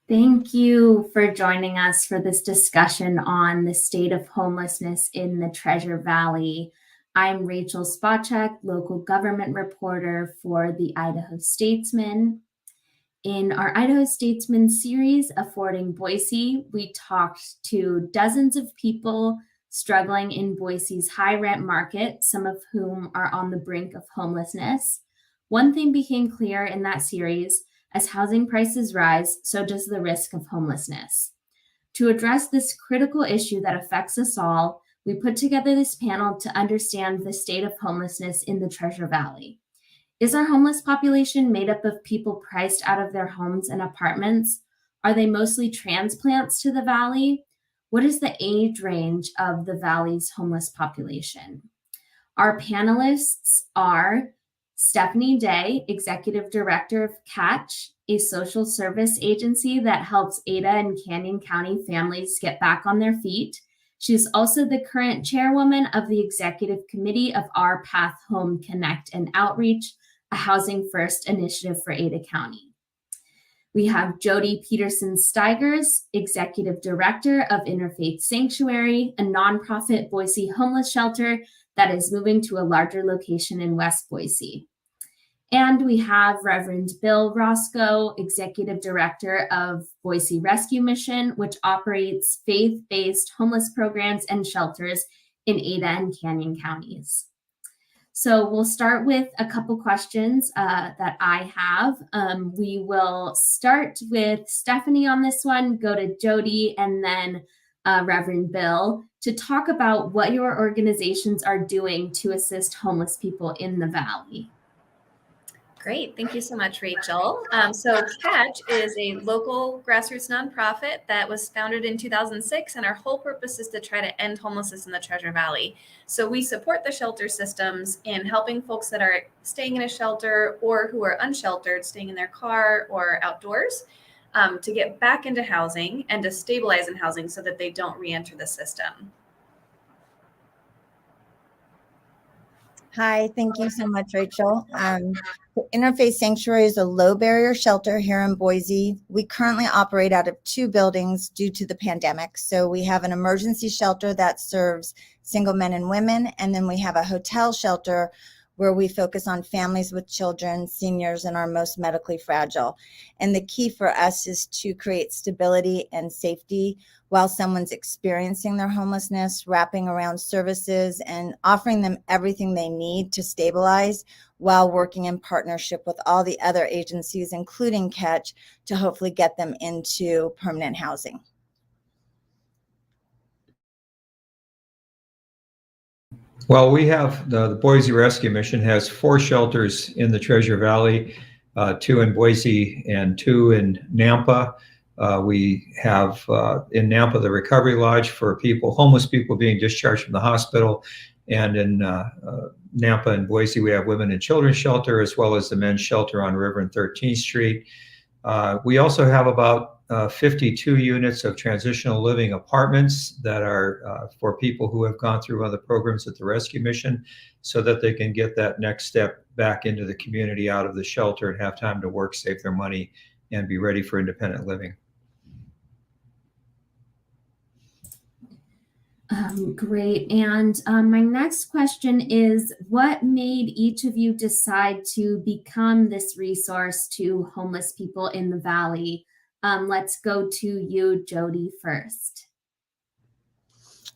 Thank you for joining us for this discussion on the state of homelessness in the Treasure Valley. I'm Rachel Spacek, local government reporter for the Idaho Statesman. In our Idaho Statesman series, Affording Boise, we talked to dozens of people struggling in Boise's high rent market, some of whom are on the brink of homelessness. One thing became clear in that series: as housing prices rise, so does the risk of homelessness. To address this critical issue that affects us all, we put together this panel to understand the state of homelessness in the Treasure Valley. Is our homeless population made up of people priced out of their homes and apartments? Are they mostly transplants to the valley? What is the age range of the valley's homeless population? Our panelists are Stephanie Day, Executive Director of Catch, a social service agency that helps Ada and Canyon County families get back on their feet. She's also the current chairwoman of the executive committee of Our Path Home Connect and Outreach, a housing first initiative for Ada County. We have Jody Peterson-Steigers, Executive Director of Interfaith Sanctuary, a nonprofit Boise homeless shelter that is moving to a larger location in West Boise. And we have Reverend Bill Roscoe, Executive Director of Boise Rescue Mission, which operates faith-based homeless programs and shelters in Ada and Canyon counties. So we'll start with a couple questions that I have. We will start with Stephanie on this one, go to Jody, and then Reverend Bill to talk about what your organizations are doing to assist homeless people in the Valley. Great. Thank you so much, Rachel. So Catch is a local grassroots nonprofit that was founded in 2006, and our whole purpose is to try to end homelessness in the Treasure Valley. So we support the shelter systems in helping folks that are staying in a shelter or who are unsheltered, staying in their car or outdoors, to get back into housing and to stabilize in housing so that they don't re-enter the system. Hi, thank you so much, Rachel. Interfaith Sanctuary is a low barrier shelter here in Boise. We currently operate out of 2 buildings due to the pandemic. So we have an emergency shelter that serves single men and women, and then we have a hotel shelter where we focus on families with children, seniors, and our most medically fragile. And the key for us is to create stability and safety while someone's experiencing their homelessness, wrapping around services and offering them everything they need to stabilize while working in partnership with all the other agencies, including Catch, to hopefully get them into permanent housing. Well, we have the Boise Rescue Mission has 4 shelters in the Treasure Valley, 2 in Boise and 2 in Nampa. We have in Nampa the Recovery Lodge for homeless people being discharged from the hospital. And in Nampa and Boise, we have Women and Children's Shelter, as well as the Men's Shelter on River and 13th Street. We also have about 52 units of transitional living apartments that are for people who have gone through other programs at the Rescue Mission so that they can get that next step back into the community, out of the shelter, and have time to work, save their money, and be ready for independent living. Great. And my next question is, what made each of you decide to become this resource to homeless people in the Valley? Let's go to you, Jody, first.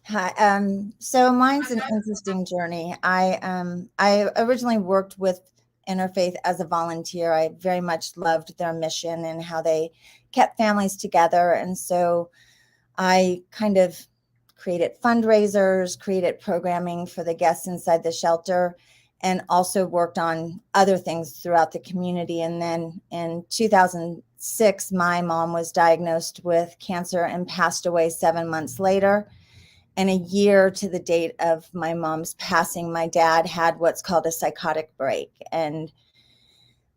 Hi. So mine's an interesting journey. I originally worked with Interfaith as a volunteer. I very much loved their mission and how they kept families together. And so I kind of created fundraisers, created programming for the guests inside the shelter, and also worked on other things throughout the community. And then in 2006, my mom was diagnosed with cancer and passed away 7 months later. And a year to the date of my mom's passing, my dad had what's called a psychotic break. And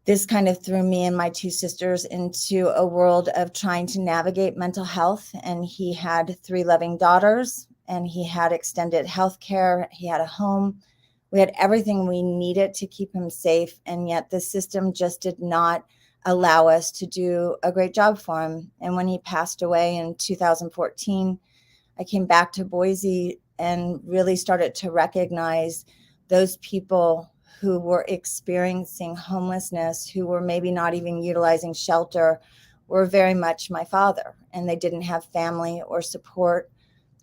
this kind of threw me and my 2 sisters into a world of trying to navigate mental health. And he had 3 loving daughters, and he had extended health care. He had a home. We had everything we needed to keep him safe. And yet the system just did not allow us to do a great job for him. And when he passed away in 2014, I came back to Boise and really started to recognize those people who were experiencing homelessness, who were maybe not even utilizing shelter, were very much my father, and they didn't have family or support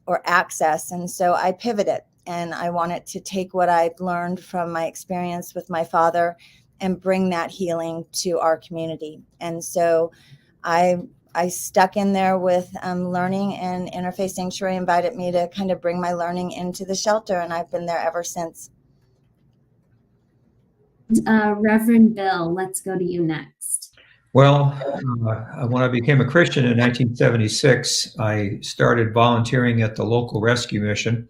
or access. And so I pivoted, and I wanted to take what I'd learned from my experience with my father and bring that healing to our community. And so I stuck in there with learning, and Interfaith Sanctuary invited me to kind of bring my learning into the shelter, and I've been there ever since. Reverend Bill, let's go to you next. Well, when I became a Christian in 1976, I started volunteering at the local rescue mission,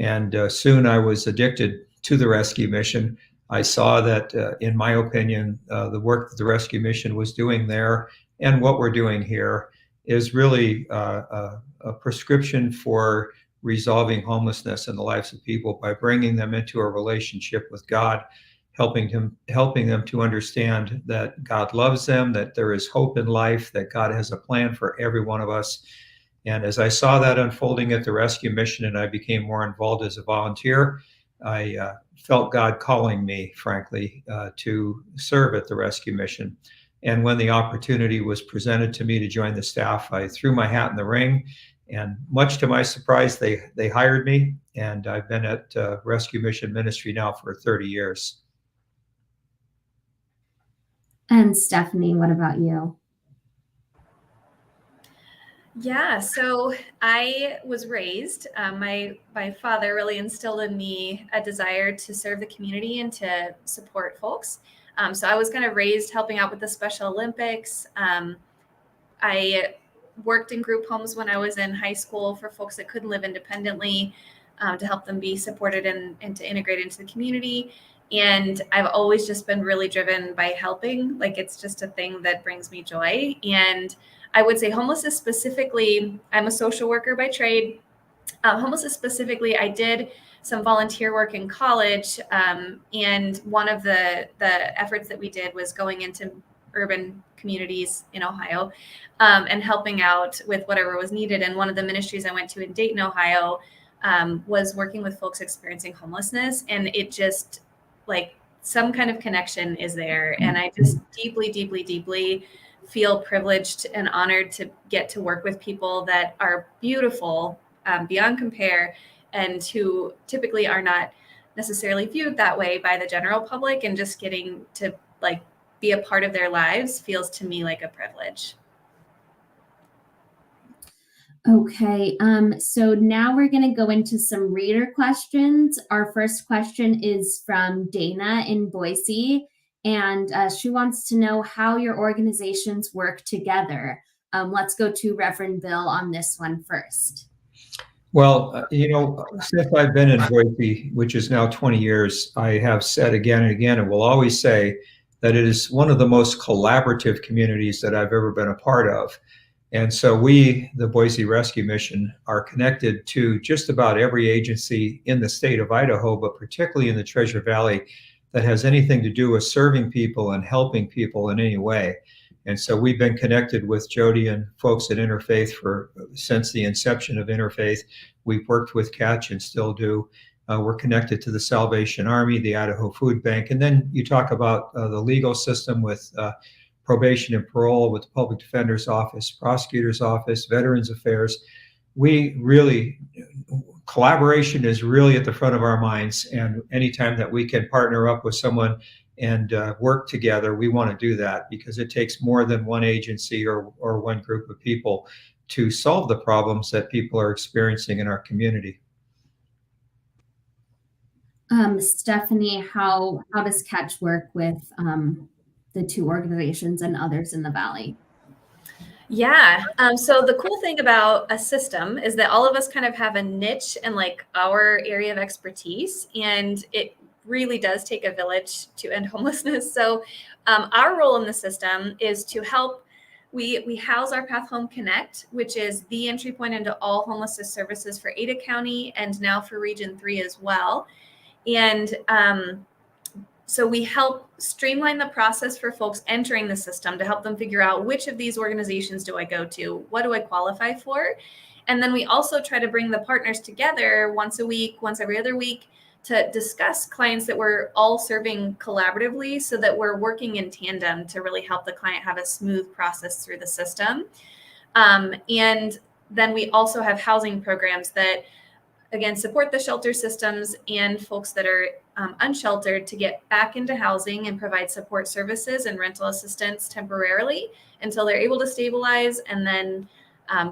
and soon I was addicted to the rescue mission. I saw that, in my opinion, the work that the rescue mission was doing there and what we're doing here is really a prescription for resolving homelessness in the lives of people by bringing them into a relationship with God, helping them to understand that God loves them, that there is hope in life, that God has a plan for every one of us. And as I saw that unfolding at the rescue mission and I became more involved as a volunteer, I felt God calling me, frankly, to serve at the rescue mission. And when the opportunity was presented to me to join the staff, I threw my hat in the ring. And much to my surprise, they hired me. And I've been at Rescue Mission Ministry now for 30 years. And Stephanie, what about you? Yeah, so I was raised, my father really instilled in me a desire to serve the community and to support folks. So I was kind of raised helping out with the Special Olympics. I worked in group homes when I was in high school for folks that couldn't live independently, to help them be supported and to integrate into the community. And I've always just been really driven by helping. Like, it's just a thing that brings me joy. And I would say homelessness specifically, I'm a social worker by trade. Homelessness specifically, I did some volunteer work in college. And one of the efforts that we did was going into urban communities in Ohio, and helping out with whatever was needed. And one of the ministries I went to in Dayton, Ohio, was working with folks experiencing homelessness. And it just, like, some kind of connection is there. And I just deeply, deeply, deeply feel privileged and honored to get to work with people that are beautiful, beyond compare, and who typically are not necessarily viewed that way by the general public. And just getting to, like, be a part of their lives feels to me like a privilege. Okay, so now we're going to go into some reader questions. Our first question is from Dana in Boise, and she wants to know how your organizations work together. Let's go to Reverend Bill on this one first. Well, since I've been in Boise, which is now 20 years, I have said again and again, and will always say, that it is one of the most collaborative communities that I've ever been a part of. And so we, the Boise Rescue Mission, are connected to just about every agency in the state of Idaho, but particularly in the Treasure Valley, that has anything to do with serving people and helping people in any way. And so we've been connected with Jody and folks at Interfaith since the inception of Interfaith. We've worked with Catch and still do. We're connected to the Salvation Army, the Idaho Food Bank. And then you talk about the legal system with probation and parole, with the Public Defender's Office, Prosecutor's Office, Veterans Affairs. Collaboration is really at the front of our minds. And anytime that we can partner up with someone and work together, we want to do that, because it takes more than one agency or one group of people to solve the problems that people are experiencing in our community. Stephanie, how does Catch work with the two organizations and others in the Valley? Yeah. So the cool thing about a system is that all of us kind of have a niche and, like, our area of expertise, and it really does take a village to end homelessness. So our role in the system is to help. We house our Path Home Connect, which is the entry point into all homelessness services for Ada County and now for Region 3 as well. And So we help streamline the process for folks entering the system to help them figure out which of these organizations do I go to, what do I qualify for? And then we also try to bring the partners together once a week, once every other week, to discuss clients that we're all serving collaboratively so that we're working in tandem to really help the client have a smooth process through the system. And then we also have housing programs that, again, support the shelter systems and folks that are unsheltered to get back into housing and provide support services and rental assistance temporarily until they're able to stabilize and then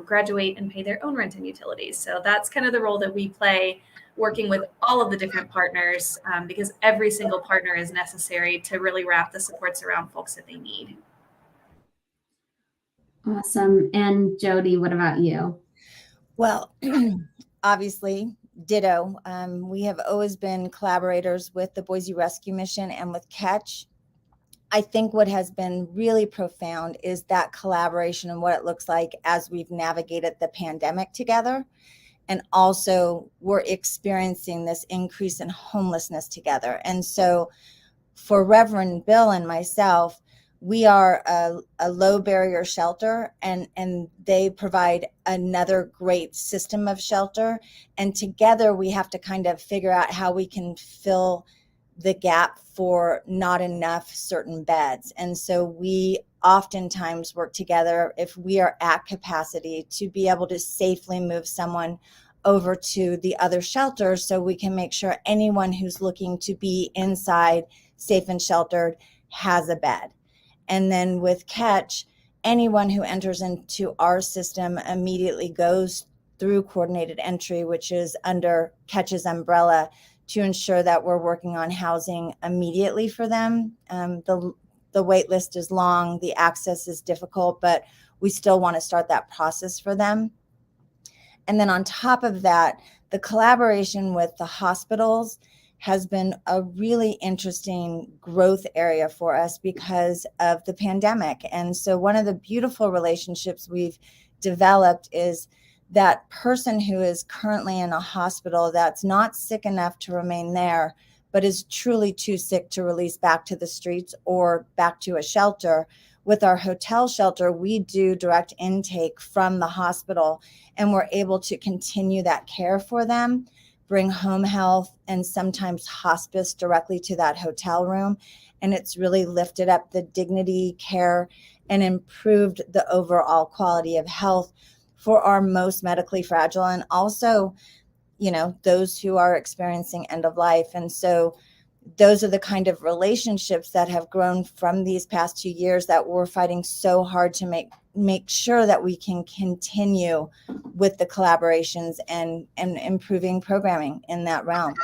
graduate and pay their own rent and utilities. So that's kind of the role that we play, working with all of the different partners, because every single partner is necessary to really wrap the supports around folks that they need. Awesome. And Jody, what about you? Well, obviously, ditto. We have always been collaborators with the Boise Rescue Mission and with Catch. I think what has been really profound is that collaboration and what it looks like as we've navigated the pandemic together. And also we're experiencing this increase in homelessness together. And so for Reverend Bill and myself, we are a low barrier shelter, and they provide another great system of shelter. And together we have to kind of figure out how we can fill the gap for not enough certain beds. And so we oftentimes work together if we are at capacity to be able to safely move someone over to the other shelters so we can make sure anyone who's looking to be inside safe and sheltered has a bed. And then with Catch, anyone who enters into our system immediately goes through coordinated entry, which is under Catch's umbrella, to ensure that we're working on housing immediately for them. The wait list is long, the access is difficult, but we still want to start that process for them. And then on top of that, the collaboration with the hospitals has been a really interesting growth area for us because of the pandemic. And so one of the beautiful relationships we've developed is that person who is currently in a hospital that's not sick enough to remain there, but is truly too sick to release back to the streets or back to a shelter. With our hotel shelter, we do direct intake from the hospital, and we're able to continue that care for them, bring home health and sometimes hospice directly to that hotel room. And it's really lifted up the dignity, care, and improved the overall quality of health for our most medically fragile, and also, those who are experiencing end of life. And so those are the kind of relationships that have grown from these past 2 years that we're fighting so hard to make sure that we can continue with the collaborations and improving programming in that realm.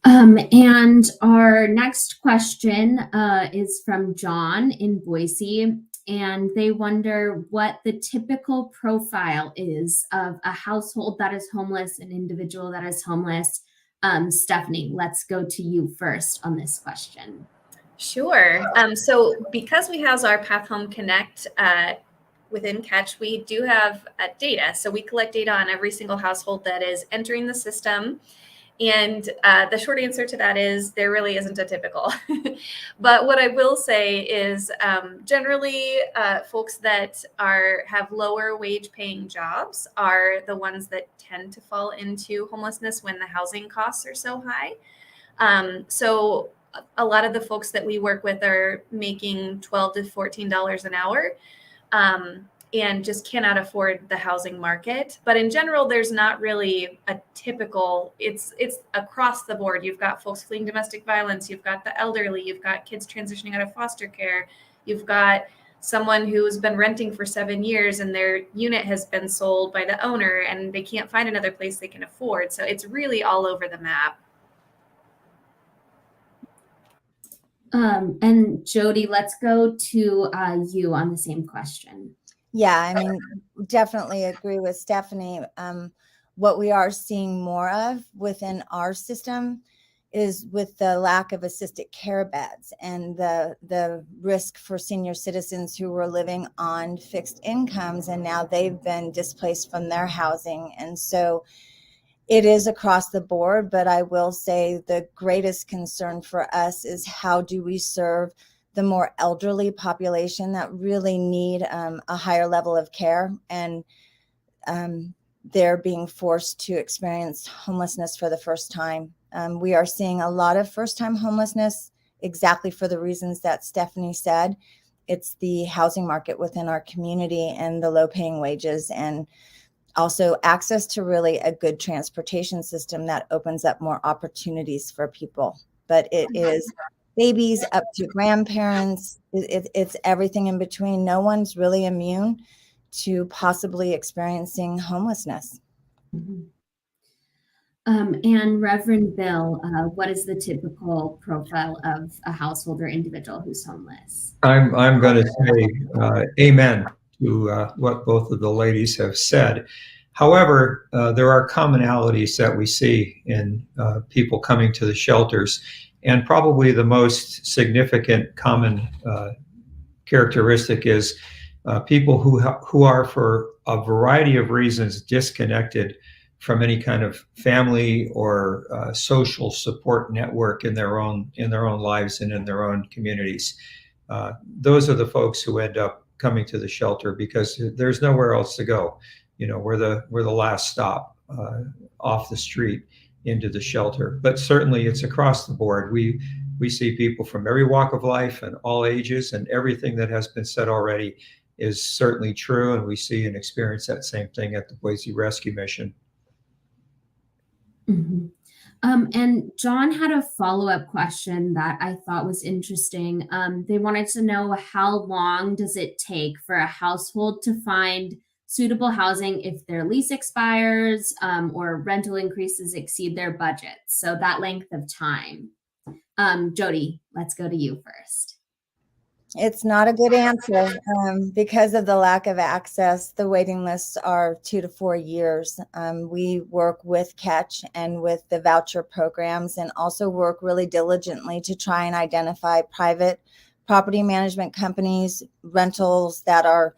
And our next question is from John in Boise, and they wonder what the typical profile is of a household that is homeless, an individual that is homeless. Stephanie, let's go to you first on this question. Sure. So because we house our Path Home Connect within Catch, we do have data. So we collect data on every single household that is entering the system. And the short answer to that is there really isn't a typical. But what I will say is generally folks that have lower wage paying jobs are the ones that tend to fall into homelessness when the housing costs are so high. So a lot of the folks that we work with are making $12 to $14 an hour. And just cannot afford the housing market. But in general, there's not really a typical, it's across the board. You've got folks fleeing domestic violence, you've got the elderly, you've got kids transitioning out of foster care, you've got someone who's been renting for 7 years and their unit has been sold by the owner and they can't find another place they can afford. So it's really all over the map. And Jody, let's go to you on the same question. Yeah, I mean, definitely agree with Stephanie. What we are seeing more of within our system is with the lack of assisted care beds and the risk for senior citizens who were living on fixed incomes, and now they've been displaced from their housing. And so It is across the board, but I will say the greatest concern for us is how do we serve the more elderly population that really need a higher level of care, and they're being forced to experience homelessness for the first time. We are seeing a lot of first-time homelessness exactly for the reasons that Stephanie said. It's the housing market within our community and the low-paying wages, and also access to really a good transportation system that opens up more opportunities for people. But it is babies up to grandparents. It's everything in between. No one's really immune to possibly experiencing homelessness. Mm-hmm. And Reverend Bill, what is the typical profile of a household or individual who's homeless? I'm going to say amen to what both of the ladies have said. However, there are commonalities that we see in people coming to the shelters, and probably the most significant common characteristic is people who are, for a variety of reasons, disconnected from any kind of family or social support network in their own lives and in their own communities. Those are the folks who end up coming to the shelter because there's nowhere else to go. You know, we're the last stop off the street into the shelter. But certainly, it's across the board. We see people from every walk of life and all ages, and everything that has been said already is certainly true. And we see and experience that same thing at the Boise Rescue Mission. Mm-hmm. And John had a follow-up question that I thought was interesting. They wanted to know, how long does it take for a household to find suitable housing if their lease expires or rental increases exceed their budget? So that length of time. Jody, let's go to you first. It's not a good answer because of the lack of access. The waiting lists are 2 to 4 years. We work with Catch and with the voucher programs, and also work really diligently to try and identify private property management companies, rentals that are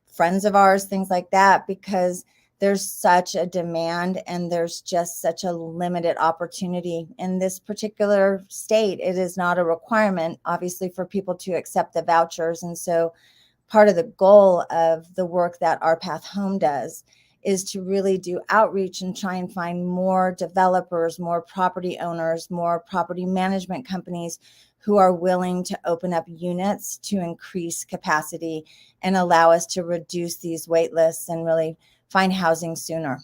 friends of ours, things like that, because there's such a demand and there's just such a limited opportunity in this particular state. It is not a requirement, obviously, for people to accept the vouchers. And so part of the goal of the work that Our Path Home does is to really do outreach and try and find more developers, more property owners, more property management companies who are willing to open up units to increase capacity and allow us to reduce these wait lists and really find housing sooner.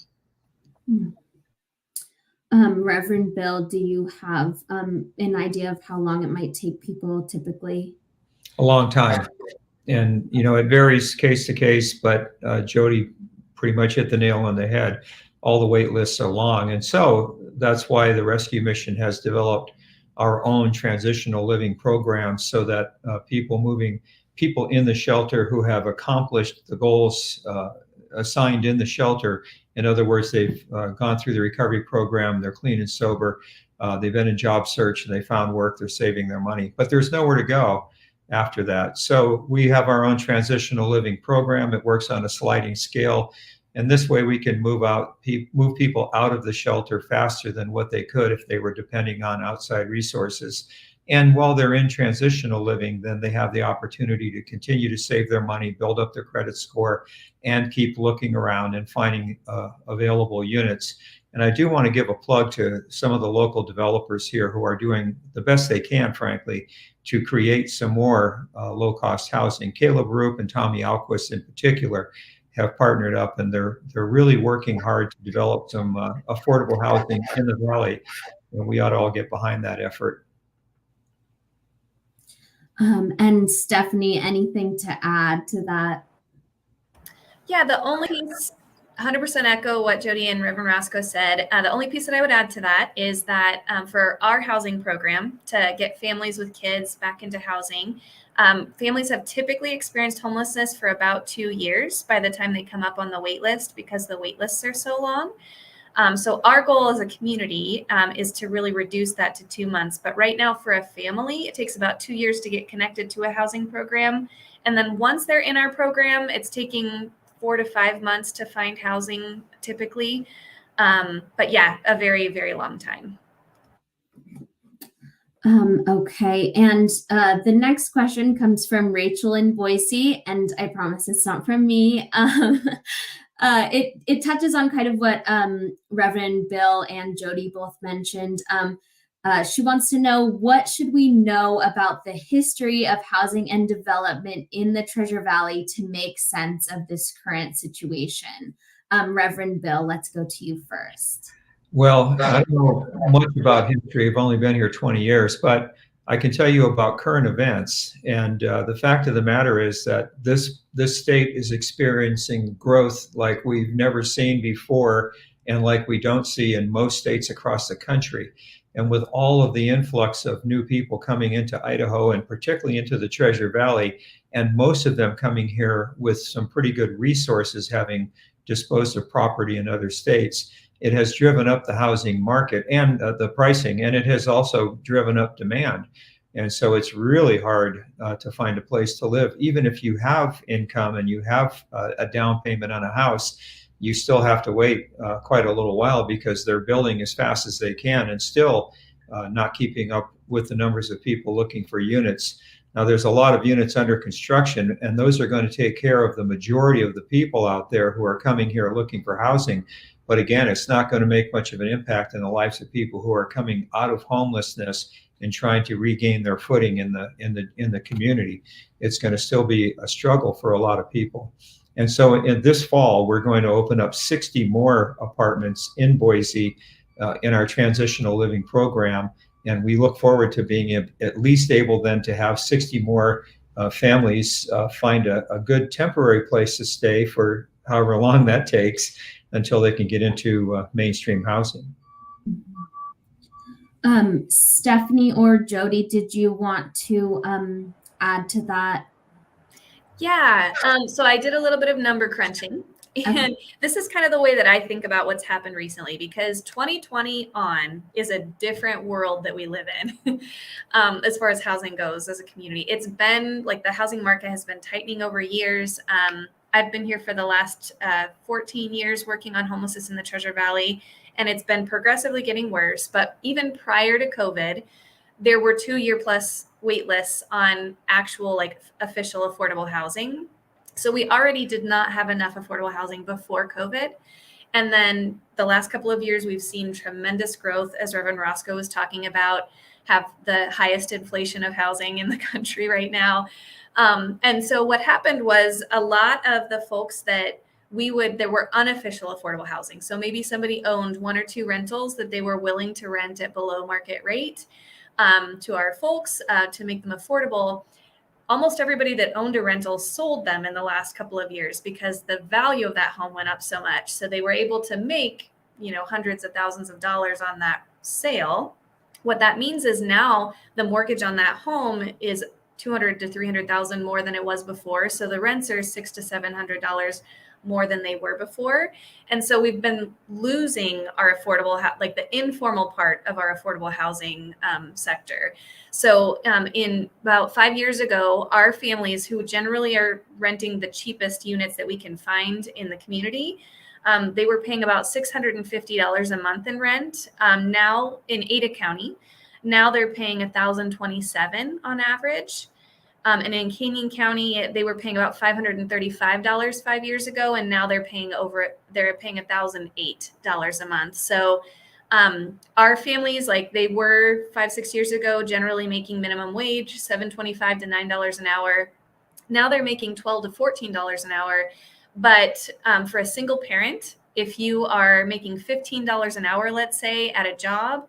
Reverend Bill, do you have an idea of how long it might take people typically? A long time. And, you know, it varies case to case, but Jody pretty much hit the nail on the head. All the wait lists are long. And so that's why the Rescue Mission has developed our own transitional living program, so that people in the shelter who have accomplished the goals assigned in the shelter. In other words, they've gone through the recovery program, they're clean and sober, they've been in job search and they found work, they're saving their money, but there's nowhere to go after that. So we have our own transitional living program. It works on a sliding scale. And this way we can move people out of the shelter faster than what they could if they were depending on outside resources. And while they're in transitional living, then they have the opportunity to continue to save their money, build up their credit score, and keep looking around and finding available units. And I do want to give a plug to some of the local developers here who are doing the best they can, frankly, to create some more low-cost housing. Caleb Roop and Tommy Alquist in particular have partnered up, and they're really working hard to develop some affordable housing in the Valley. And we ought to all get behind that effort. And Stephanie, anything to add to that? Yeah, the only 100% echo what Jody and Reverend Rasco said. The only piece that I would add to that is that for our housing program to get families with kids back into housing, families have typically experienced homelessness for about 2 years by the time they come up on the wait list, because the wait lists are so long. So our goal as a community is to really reduce that to 2 months. But right now for a family, it takes about 2 years to get connected to a housing program. And then once they're in our program, it's taking 4 to 5 months to find housing typically. But yeah, a very, very long time. Okay, and the next question comes from Rachel in Boise, and I promise it's not from me. It touches on kind of what Reverend Bill and Jody both mentioned. She wants to know, what should we know about the history of housing and development in the Treasure Valley to make sense of this current situation? Reverend Bill, let's go to you first. Well, I don't know much about history. I've only been here 20 years, but I can tell you about current events. And the fact of the matter is that this state is experiencing growth like we've never seen before, and like we don't see in most states across the country. And with all of the influx of new people coming into Idaho, and particularly into the Treasure Valley, and most of them coming here with some pretty good resources, having disposed of property in other states, it has driven up the housing market and the pricing, and it has also driven up demand. And so it's really hard to find a place to live. Even if you have income and you have a down payment on a house, you still have to wait quite a little while, because they're building as fast as they can and still not keeping up with the numbers of people looking for units. Now, there's a lot of units under construction, and those are going to take care of the majority of the people out there who are coming here looking for housing. But again, it's not going to make much of an impact in the lives of people who are coming out of homelessness and trying to regain their footing in the community. It's going to still be a struggle for a lot of people. And so in this fall, we're going to open up 60 more apartments in Boise in our transitional living program. And we look forward to being at least able then to have 60 more families find a good temporary place to stay for however long that takes, until they can get into mainstream housing. Stephanie or Jody, did you want to add to that? Yeah, so I did a little bit of number crunching, and this is kind of the way that I think about what's happened recently, because 2020 on is a different world that we live in as far as housing goes as a community. It's been like the housing market has been tightening over years. I've been here for the last 14 years working on homelessness in the Treasure Valley, and it's been progressively getting worse. But even prior to COVID, there were 2-year+ wait lists on actual, like, official affordable housing. So we already did not have enough affordable housing before COVID. And then the last couple of years, we've seen tremendous growth, as Reverend Roscoe was talking about, have the highest inflation of housing in the country right now. And so what happened was a lot of the folks that there were unofficial affordable housing. So maybe somebody owned 1 or 2 rentals that they were willing to rent at below market rate to our folks to make them affordable. Almost everybody that owned a rental sold them in the last couple of years because the value of that home went up so much. So they were able to make, hundreds of thousands of dollars on that sale. What that means is now the mortgage on that home is $200,000 to $300,000 more than it was before. So the rents are $600 to $700 more than they were before. And so we've been losing our affordable, like the informal part of our affordable housing sector. So in about 5 years ago, our families who generally are renting the cheapest units that we can find in the community, they were paying about $650 a month in rent. Now in Ada County, now they're paying $1,027 on average. And in Canyon County, they were paying about $535 5 years ago, and now they're paying $1,008 a month. So our families, like they were 5-6 years ago, generally making minimum wage, $7.25 to $9 an hour. Now they're making $12 to $14 an hour. But for a single parent, if you are making $15 an hour, let's say, at a job,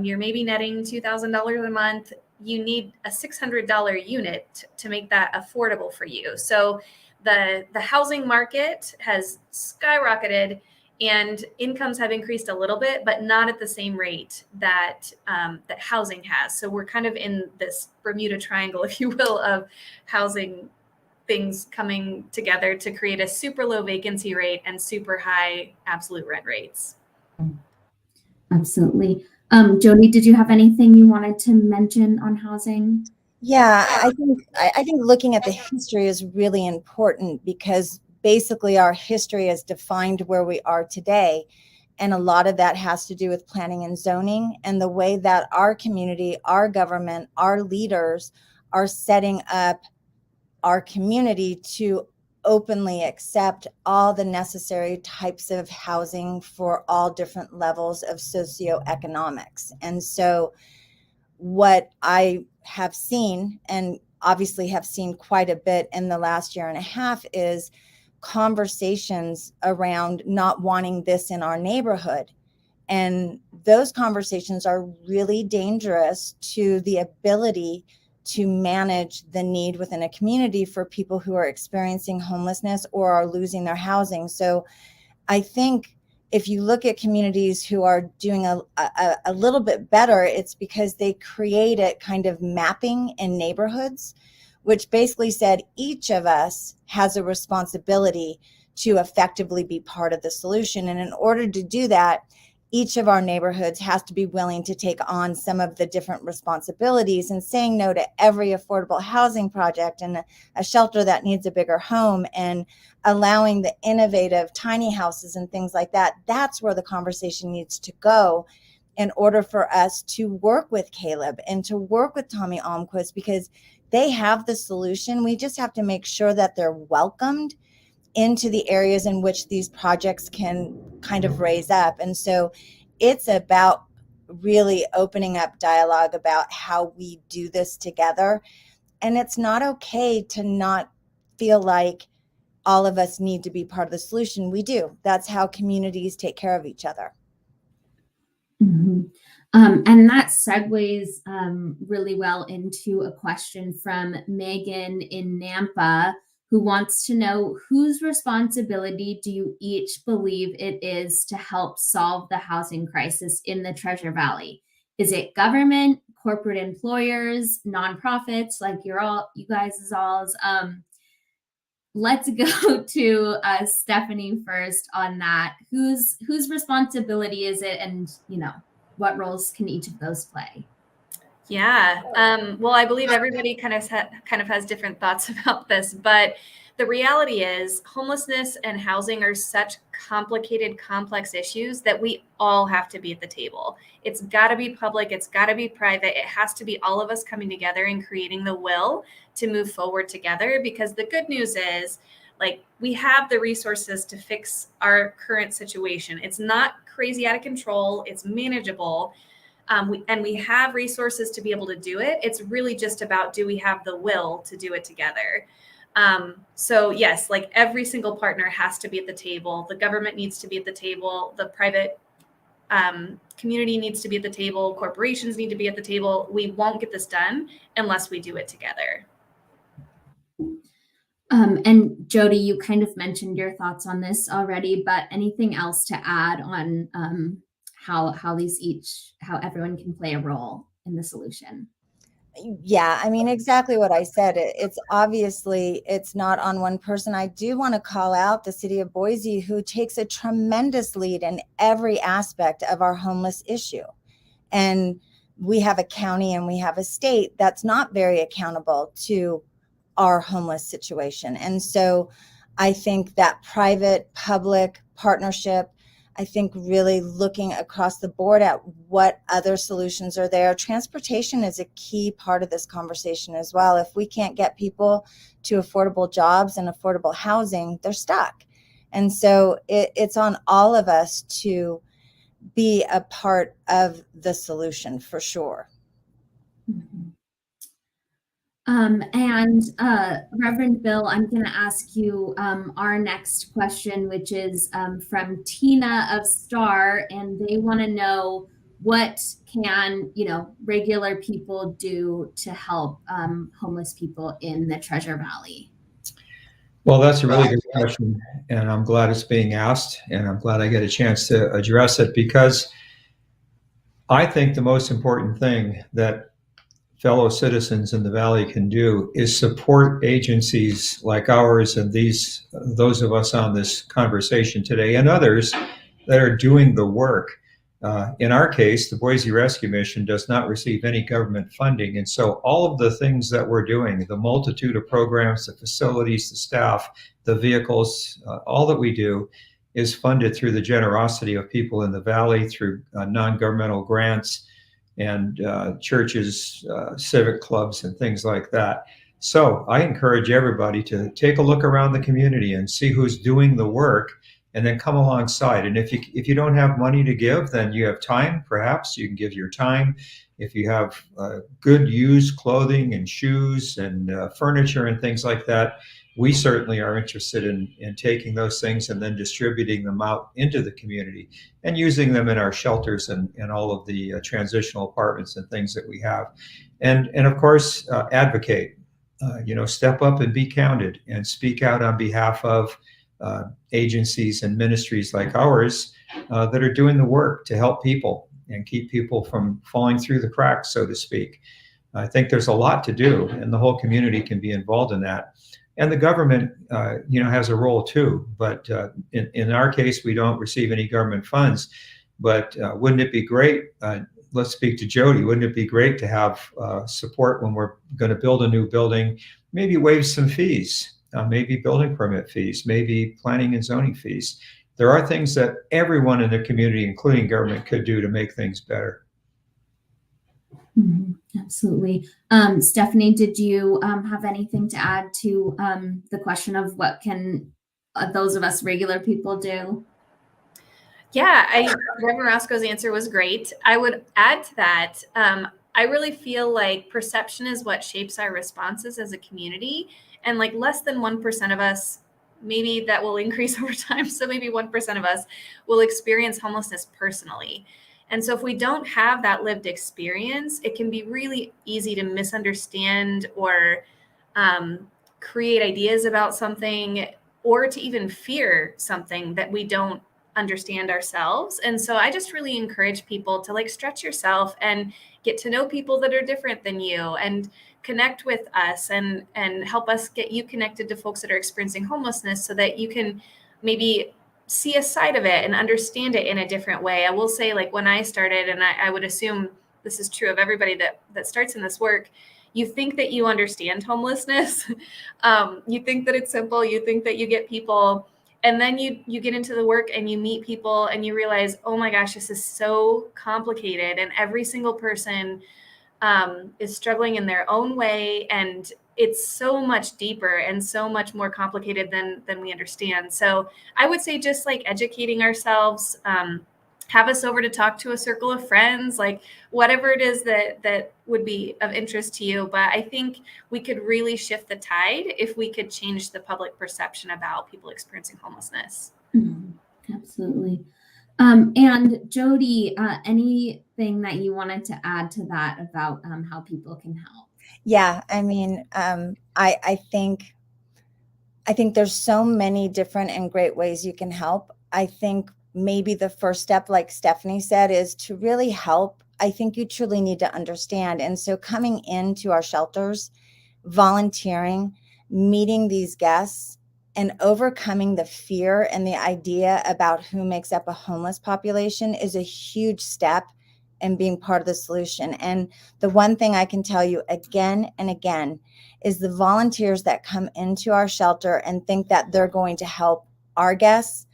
you're maybe netting $2,000 a month. You need a $600 unit to make that affordable for you. So the housing market has skyrocketed, and incomes have increased a little bit, but not at the same rate that that housing has. So we're kind of in this Bermuda Triangle, if you will, of housing things coming together to create a super low vacancy rate and super high absolute rent rates. Absolutely. Jody, did you have anything you wanted to mention on housing? Yeah, I think looking at the history is really important, because basically our history has defined where we are today. And a lot of that has to do with planning and zoning and the way that our community, our government, our leaders are setting up our community to openly accept all the necessary types of housing for all different levels of socioeconomics. And so what I have seen, and obviously have seen quite a bit in the last year and a half, is conversations around not wanting this in our neighborhood. And those conversations are really dangerous to the ability to manage the need within a community for people who are experiencing homelessness or are losing their housing. So I think if you look at communities who are doing a little bit better, it's because they created kind of mapping in neighborhoods, which basically said each of us has a responsibility to effectively be part of the solution. And in order to do that, each of our neighborhoods has to be willing to take on some of the different responsibilities, and saying no to every affordable housing project and a shelter that needs a bigger home, and allowing the innovative tiny houses and things like that. That's where the conversation needs to go in order for us to work with Caleb and to work with Tommy Almquist, because they have the solution. We just have to make sure that they're welcomed into the areas in which these projects can kind of raise up. And so it's about really opening up dialogue about how we do this together. And it's not okay to not feel like all of us need to be part of the solution. We do. That's how communities take care of each other. Mm-hmm. And that segues really well into a question from Megan in Nampa, who wants to know, whose responsibility do you each believe it is to help solve the housing crisis in the Treasure Valley? Is it government, corporate employers, nonprofits like you guys' alls? Let's go to Stephanie first on that. Whose responsibility is it, and what roles can each of those play? Yeah. Well, I believe everybody kind of has different thoughts about this, but the reality is homelessness and housing are such complicated, complex issues that we all have to be at the table. It's got to be public. It's got to be private. It has to be all of us coming together and creating the will to move forward together, because the good news is, like, we have the resources to fix our current situation. It's not crazy out of control. It's manageable. We have resources to be able to do it. It's really just about, do we have the will to do it together? So yes, like, every single partner has to be at the table. The government needs to be at the table. The private community needs to be at the table. Corporations need to be at the table. We won't get this done unless we do it together. And Jody, you kind of mentioned your thoughts on this already, but anything else to add on how everyone can play a role in the solution? Yeah, I mean, exactly what I said. It's obviously, it's not on one person. I do want to call out the city of Boise, who takes a tremendous lead in every aspect of our homeless issue. And we have a county and we have a state that's not very accountable to our homeless situation. And so I think that private public partnership, I think really looking across the board at what other solutions are there. Transportation is a key part of this conversation as well. If we can't get people to affordable jobs and affordable housing, they're stuck. And so it's on all of us to be a part of the solution for sure. Mm-hmm. Reverend Bill, I'm going to ask you our next question, which is from Tina of Star, and they want to know, what can regular people do to help homeless people in the Treasure Valley? Well, that's a really good question, and I'm glad it's being asked, and I'm glad I get a chance to address it, because I think the most important thing that fellow citizens in the Valley can do is support agencies like ours and those of us on this conversation today, and others that are doing the work. In our case, the Boise Rescue Mission does not receive any government funding. And so all of the things that we're doing, the multitude of programs, the facilities, the staff, the vehicles, all that we do is funded through the generosity of people in the Valley, through non-governmental grants and churches, civic clubs, and things like that. So I encourage everybody to take a look around the community and see who's doing the work, and then come alongside. And if you don't have money to give, then you have time. Perhaps you can give your time. If you have good used clothing and shoes and furniture and things like that, we certainly are interested in taking those things and then distributing them out into the community and using them in our shelters and all of the transitional apartments and things that we have. And of course, advocate. Step up and be counted, and speak out on behalf of agencies and ministries like ours that are doing the work to help people and keep people from falling through the cracks, so to speak. I think there's a lot to do, and the whole community can be involved in that. And the government, has a role too. But in our case, we don't receive any government funds. But wouldn't it be great? Let's speak to Jody. Wouldn't it be great to have support when we're going to build a new building? Maybe waive some fees, maybe building permit fees, maybe planning and zoning fees. There are things that everyone in the community, including government, could do to make things better. Absolutely. Stephanie, did you have anything to add to the question of what can those of us regular people do? Yeah, Reverend Roscoe's answer was great. I would add to that, I really feel like perception is what shapes our responses as a community. And like less than 1% of us, maybe that will increase over time. So maybe 1% of us will experience homelessness personally. And so if we don't have that lived experience, it can be really easy to misunderstand or create ideas about something, or to even fear something that we don't understand ourselves. And so I just really encourage people to like stretch yourself and get to know people that are different than you, and connect with us and help us get you connected to folks that are experiencing homelessness, so that you can maybe see a side of it and understand it in a different way. I will say, like when I started, and I would assume this is true of everybody that starts in this work, you think that you understand homelessness. You think that it's simple. You think that you get people. And then you get into the work and you meet people and you realize, oh my gosh, this is so complicated. And every single person is struggling in their own way. And it's so much deeper and so much more complicated than we understand. So I would say just like educating ourselves, have us over to talk to a circle of friends, like whatever it is that would be of interest to you. But I think we could really shift the tide if we could change the public perception about people experiencing homelessness. Absolutely. And Jody, anything that you wanted to add to that about how people can help? Yeah, I mean, I think there's so many different and great ways you can help. I think maybe the first step, like Stephanie said, is to really help. I think you truly need to understand. And so coming into our shelters, volunteering, meeting these guests, and overcoming the fear and the idea about who makes up a homeless population is a huge step in being part of the solution. And the one thing I can tell you again and again is the volunteers that come into our shelter and think that they're going to help our guests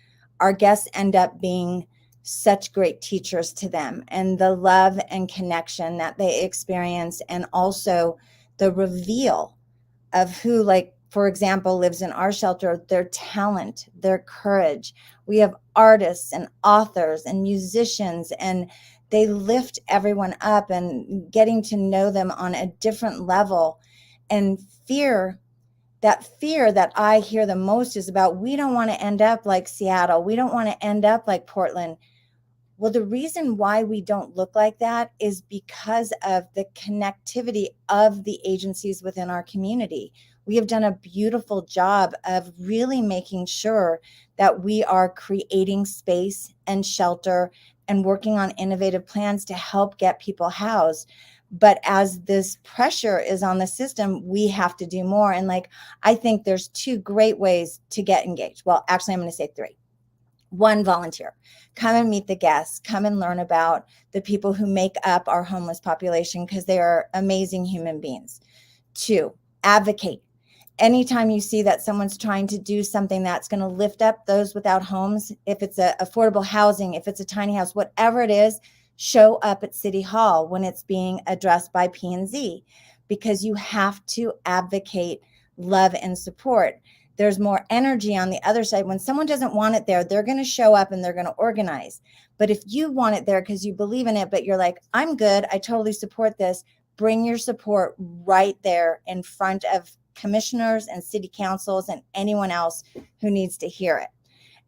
end up being such great teachers to them, and the love and connection that they experience, and also the reveal of who, like, for example, lives in our shelter, their talent, their courage. We have artists and authors and musicians, and they lift everyone up, and getting to know them on a different level. And fear that I hear the most is about, we don't want to end up like Seattle. We don't want to end up like Portland. Well, the reason why we don't look like that is because of the connectivity of the agencies within our community. We have done a beautiful job of really making sure that we are creating space and shelter and working on innovative plans to help get people housed. But as this pressure is on the system, we have to do more. And like, I think there's two great ways to get engaged. Well, actually, I'm going to say three. One, volunteer. Come and meet the guests. Come and learn about the people who make up our homeless population, because they are amazing human beings. Two, advocate. anytime you see that someone's trying to do something that's going to lift up those without homes, if it's a affordable housing, if it's a tiny house, whatever it is, show up at City Hall when it's being addressed by P&Z, because you have to advocate love and support. There's more energy on the other side. When someone doesn't want it there, they're going to show up and they're going to organize. But if you want it there because you believe in it, but you're like, I'm good, I totally support this, bring your support right there in front of commissioners and city councils and anyone else who needs to hear it.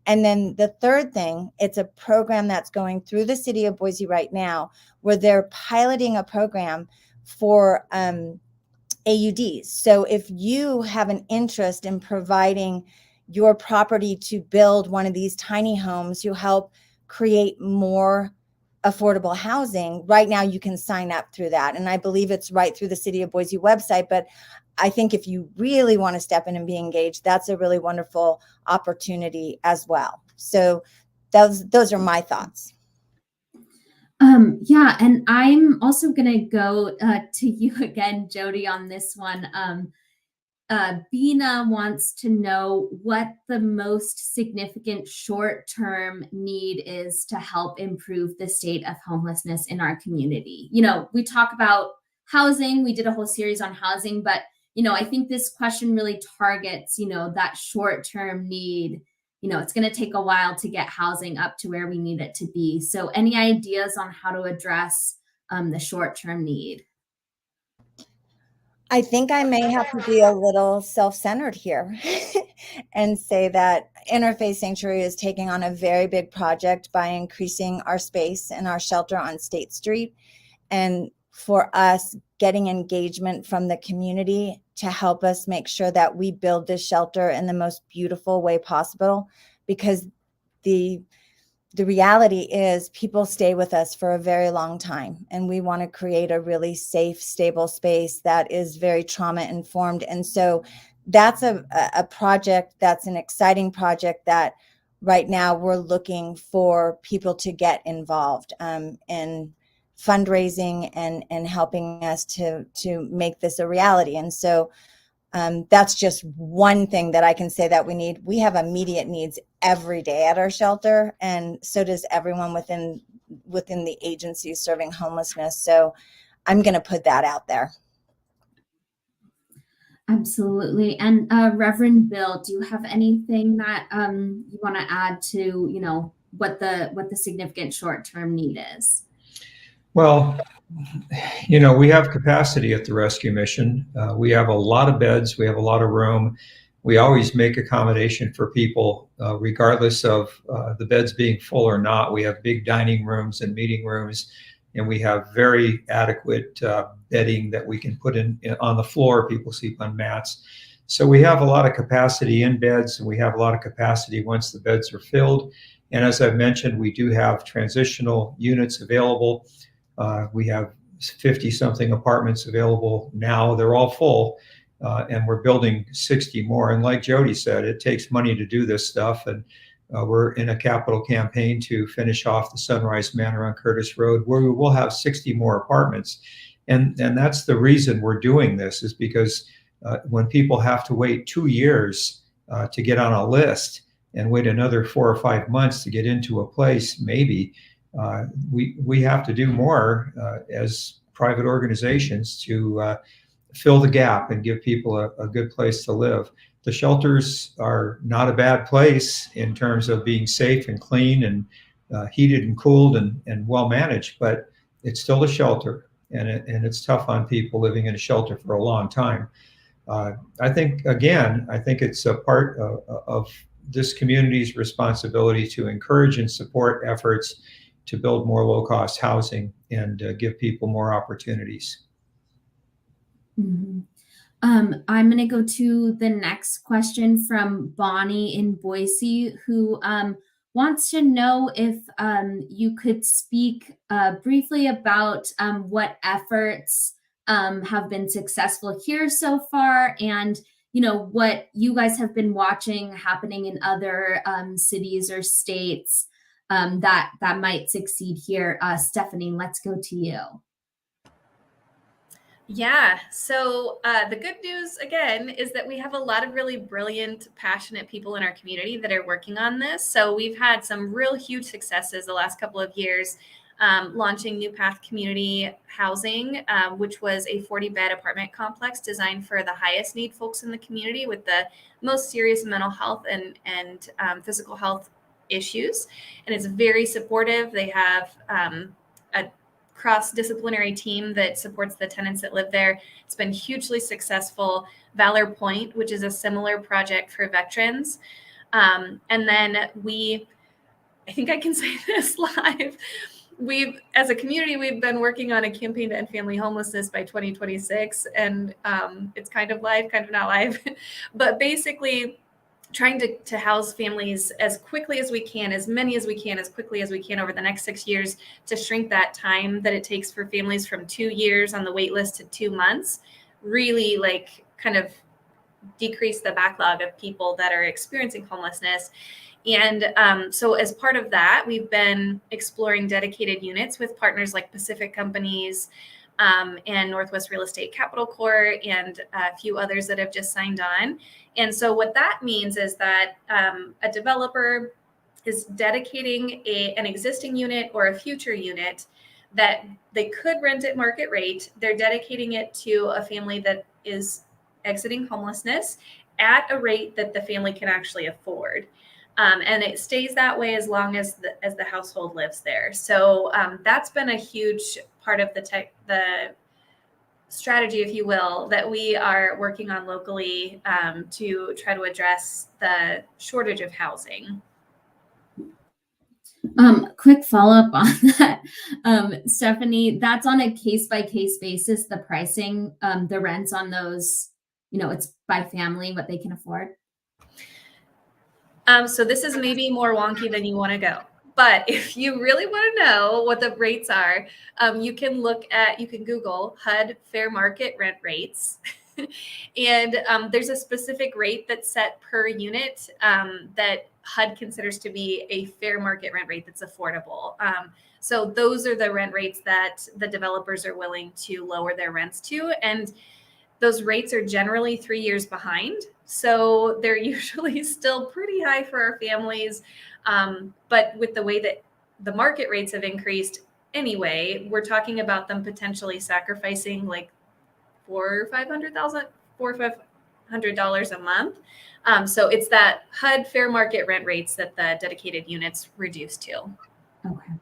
And then the third thing, it's a program that's going through the city of Boise right now, where they're piloting a program for AUDs. So if you have an interest in providing your property to build one of these tiny homes to help create more affordable housing, right now you can sign up through that. And I believe it's right through the City of Boise website. But I think if you really want to step in and be engaged, that's a really wonderful opportunity as well. So those are my thoughts. Yeah, and I'm also going to go to you again, Jody, on this one. Bina wants to know what the most significant short-term need is to help improve the state of homelessness in our community. You know, we talk about housing, we did a whole series on housing, but, you know, I think this question really targets, you know, that short-term need. You know, it's going to take a while to get housing up to where we need it to be. So any ideas on how to address the short-term need? I think I may have to be a little self-centered here and say that Interfaith Sanctuary is taking on a very big project by increasing our space in our shelter on State Street. And for us, getting engagement from the community to help us make sure that we build this shelter in the most beautiful way possible, because the reality is people stay with us for a very long time, and we want to create a really safe, stable space that is very trauma informed. And so that's a project, that's an exciting project that right now we're looking for people to get involved in fundraising and helping us to make this a reality. And so that's just one thing that I can say that we need. We have immediate needs every day at our shelter, and so does everyone within the agency serving homelessness. So I'm going to put that out there. Absolutely. And Reverend Bill, do you have anything that you want to add to, you know, what the significant short-term need is? Well, you know, we have capacity at the rescue mission. We have a lot of beds. We have a lot of room. We always make accommodation for people, regardless of the beds being full or not. We have big dining rooms and meeting rooms, and we have very adequate bedding that we can put in on the floor. People sleep on mats. So we have a lot of capacity in beds, and we have a lot of capacity once the beds are filled. And as I've mentioned, we do have transitional units available. We have 50-something apartments available now. They're all full, and we're building 60 more. And like Jody said, it takes money to do this stuff. And we're in a capital campaign to finish off the Sunrise Manor on Curtis Road, where we will have 60 more apartments. And that's the reason we're doing this, is because when people have to wait 2 years to get on a list and wait another 4 or 5 months to get into a place, maybe, we have to do more as private organizations to fill the gap and give people a good place to live. The shelters are not a bad place in terms of being safe and clean and heated and cooled and well managed, but it's still a shelter, and it's tough on people living in a shelter for a long time. I think it's a part of this community's responsibility to encourage and support efforts to build more low-cost housing and give people more opportunities. Mm-hmm. I'm going to go to the next question from Bonnie in Boise, who wants to know if you could speak briefly about what efforts have been successful here so far, and you know what you guys have been watching happening in other cities or states that might succeed here. Stephanie, let's go to you. Yeah. So the good news, again, is that we have a lot of really brilliant, passionate people in our community that are working on this. So we've had some real huge successes the last couple of years, launching New Path Community Housing, which was a 40-bed apartment complex designed for the highest need folks in the community with the most serious mental health and physical health issues. And it's very supportive. They have a cross-disciplinary team that supports the tenants that live there. It's been hugely successful. Valor Point, which is a similar project for veterans. And then I think I can say this live. As a community, we've been working on a campaign to end family homelessness by 2026. And it's kind of live, kind of not live. But basically, trying to house families as quickly as we can, as many as we can, as quickly as we can over the next 6 years, to shrink that time that it takes for families from 2 years on the wait list to 2 months, really like kind of decrease the backlog of people that are experiencing homelessness. And so as part of that, we've been exploring dedicated units with partners like Pacific Companies, and Northwest Real Estate Capital Corp, and a few others that have just signed on. And so what that means is that a developer is dedicating an existing unit or a future unit that they could rent at market rate. They're dedicating it to a family that is exiting homelessness at a rate that the family can actually afford. And it stays that way as long as the household lives there. So that's been a huge part of the strategy, if you will, that we are working on locally to try to address the shortage of housing. Quick follow-up on that. Stephanie, that's on a case-by-case basis, the pricing, the rents on those, it's by family, what they can afford. So this is maybe more wonky than you want to go. But if you really want to know what the rates are, you can Google HUD fair market rent rates. And there's a specific rate that's set per unit that HUD considers to be a fair market rent rate that's affordable. So those are the rent rates that the developers are willing to lower their rents to. And those rates are generally 3 years behind. So they're usually still pretty high for our families. But with the way that the market rates have increased anyway, we're talking about them potentially sacrificing like $400,000 or $500 a month. So it's that HUD fair market rent rates that the dedicated units reduce to. Okay.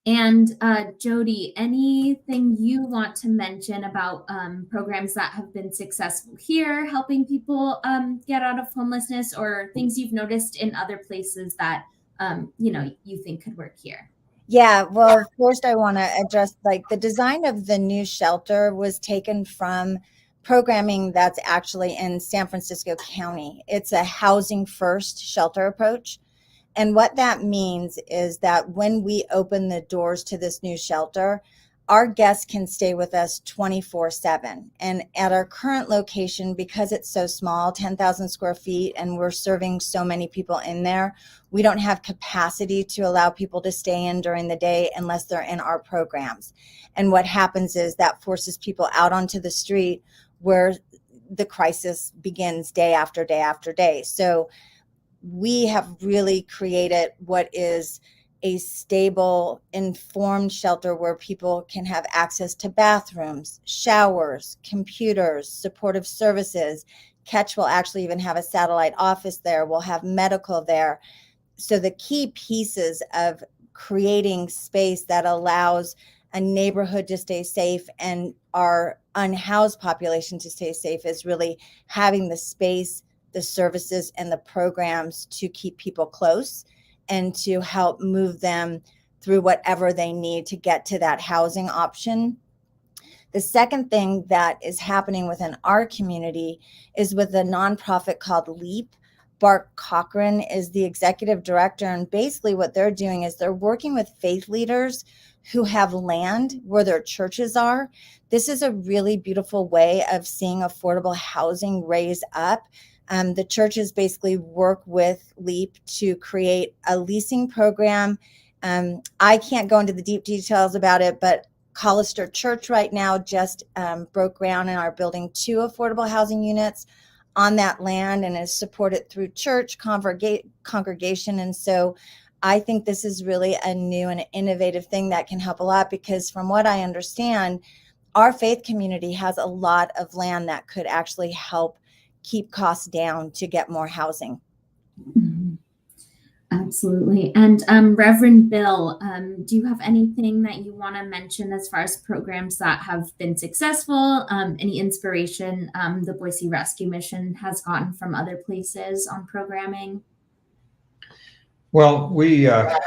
And Jody, anything you want to mention about programs that have been successful here, helping people get out of homelessness, or things you've noticed in other places that you think could work here? Yeah, well, first I want to address the design of the new shelter was taken from programming that's actually in San Francisco County. It's a housing first shelter approach. And what that means is that when we open the doors to this new shelter, our guests can stay with us 24/7. And at our current location, because it's so small, 10,000 square feet, and we're serving so many people in there, we don't have capacity to allow people to stay in during the day unless they're in our programs. And what happens is that forces people out onto the street where the crisis begins day after day after day. So we have really created what is a stable, informed shelter where people can have access to bathrooms, showers, computers, supportive services. Catch will actually even have a satellite office there. We'll have medical there. So the key pieces of creating space that allows a neighborhood to stay safe and our unhoused population to stay safe is really having the space, the services, and the programs to keep people close and to help move them through whatever they need to get to that housing option. The second thing that is happening within our community is with a nonprofit called LEAP. Bart Cochran is the executive director, and basically what they're doing is they're working with faith leaders who have land where their churches are. This is a really beautiful way of seeing affordable housing raise up. The churches basically work with LEAP to create a leasing program. I can't go into the deep details about it, but Collister Church right now just broke ground and are building 2 affordable housing units on that land and is supported through church congregation. And so I think this is really a new and innovative thing that can help a lot, because from what I understand, our faith community has a lot of land that could actually help keep costs down to get more housing. Mhm. Absolutely. And Reverend Bill, do you have anything that you want to mention as far as programs that have been successful? Any inspiration the Boise Rescue Mission has gotten from other places on programming? Well, we have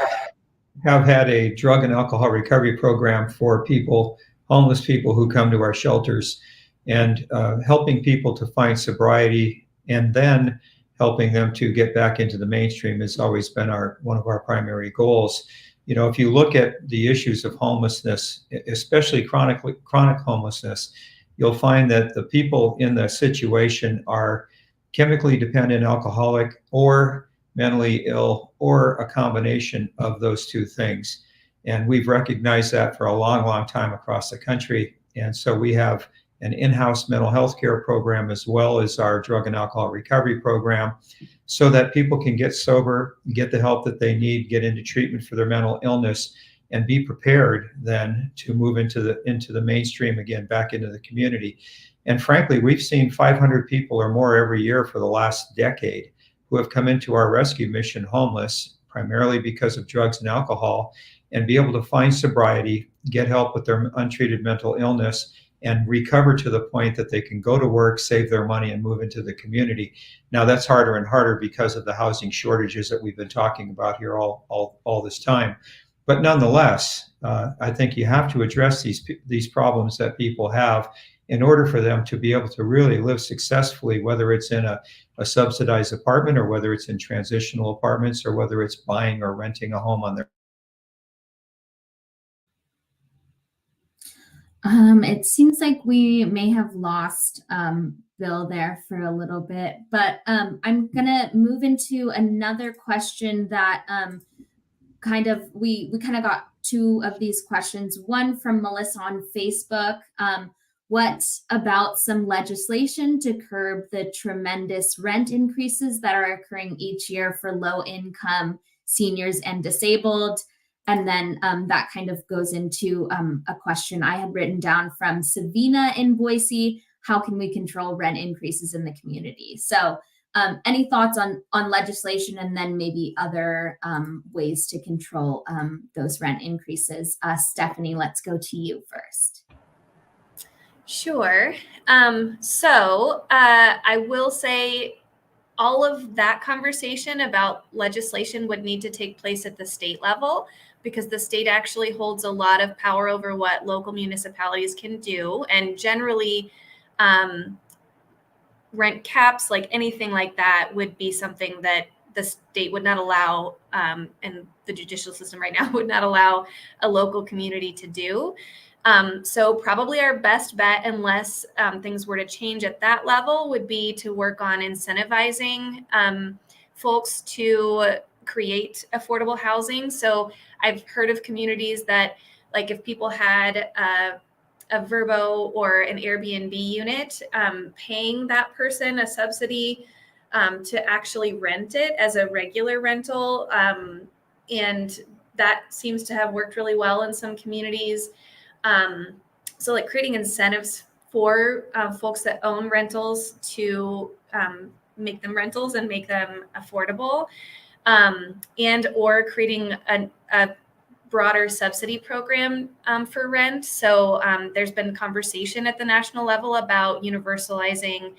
had a drug and alcohol recovery program for people, homeless people who come to our shelters, and helping people to find sobriety and then helping them to get back into the mainstream has always been one of our primary goals. You know, if you look at the issues of homelessness, especially chronic homelessness, you'll find that the people in the situation are chemically dependent alcoholic or mentally ill, or a combination of those two things. And we've recognized that for a long, long time across the country. And so we have an in-house mental health care program as well as our drug and alcohol recovery program, so that people can get sober, get the help that they need, get into treatment for their mental illness, and be prepared then to move into the mainstream again, back into the community. And frankly, we've seen 500 people or more every year for the last decade who have come into our rescue mission homeless, primarily because of drugs and alcohol, and be able to find sobriety, get help with their untreated mental illness, and recover to the point that they can go to work, save their money, and move into the community. Now, that's harder and harder because of the housing shortages that we've been talking about here all this time. But nonetheless, I think you have to address these problems that people have in order for them to be able to really live successfully, whether it's in a subsidized apartment, or whether it's in transitional apartments, or whether it's buying or renting a home on their. It seems like we may have lost Bill there for a little bit, but I'm gonna move into another question that we kind of got 2 of these questions. One from Melissa on Facebook. What about some legislation to curb the tremendous rent increases that are occurring each year for low income seniors and disabled? And then that kind of goes into a question I had written down from Savina in Boise. How can we control rent increases in the community? So any thoughts on legislation, and then maybe other ways to control those rent increases? Stephanie, let's go to you first. Sure. So I will say all of that conversation about legislation would need to take place at the state level, because the state actually holds a lot of power over what local municipalities can do. And generally, rent caps, like anything like that, would be something that the state would not allow, and the judicial system right now would not allow a local community to do. So probably our best bet, unless things were to change at that level, would be to work on incentivizing folks to create affordable housing. So I've heard of communities that, like, if people had a Verbo or an Airbnb unit, paying that person a subsidy to actually rent it as a regular rental. And that seems to have worked really well in some communities. So like creating incentives for folks that own rentals to make them rentals and make them affordable, and or creating a broader subsidy program for rent. So there's been conversation at the national level about universalizing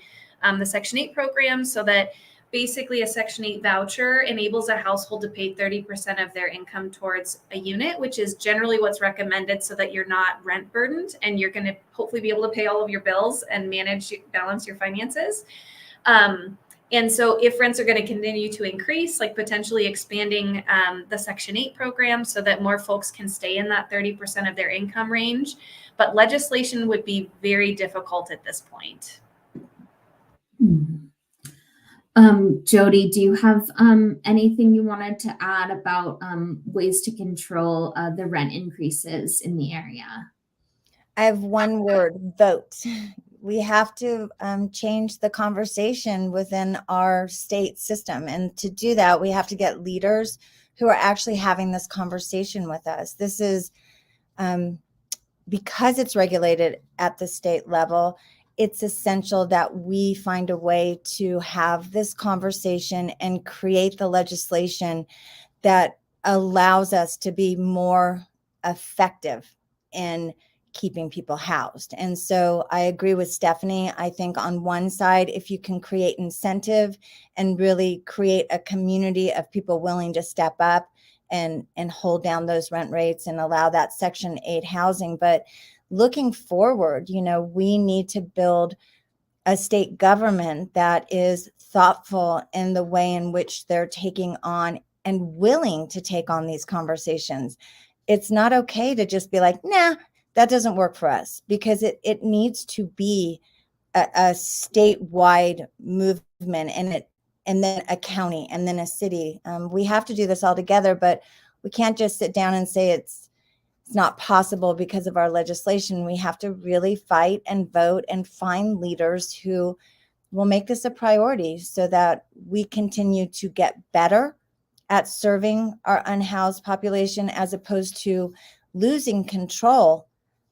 the Section 8 program, so that basically a Section 8 voucher enables a household to pay 30% of their income towards a unit, which is generally what's recommended, so that you're not rent burdened and you're going to hopefully be able to pay all of your bills and balance your finances. And so if rents are going to continue to increase, like potentially expanding the Section 8 program so that more folks can stay in that 30% of their income range. But legislation would be very difficult at this point. Jody, do you have anything you wanted to add about ways to control the rent increases in the area? I have one word: vote. We have to change the conversation within our state system. And to do that, we have to get leaders who are actually having this conversation with us. This is because it's regulated at the state level, it's essential that we find a way to have this conversation and create the legislation that allows us to be more effective in keeping people housed. And so I agree with Stephanie. I think on one side, if you can create incentive and really create a community of people willing to step up and hold down those rent rates and allow that Section 8 housing. But looking forward, we need to build a state government that is thoughtful in the way in which they're taking on and willing to take on these conversations. It's not okay to just be like, nah, that doesn't work for us, because it needs to be a statewide movement, and then a county, and then a city. We have to do this all together, but we can't just sit down and say it's not possible because of our legislation. We have to really fight and vote and find leaders who will make this a priority so that we continue to get better at serving our unhoused population, as opposed to losing control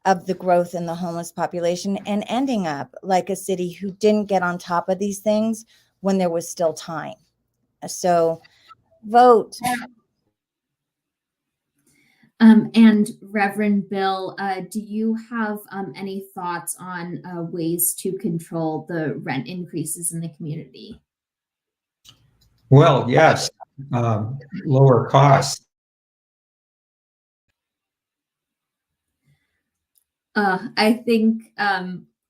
of the growth in the homeless population and ending up like a city who didn't get on top of these things when there was still time. So vote. And Reverend Bill, do you have any thoughts on ways to control the rent increases in the community? Well, yes, lower costs. I think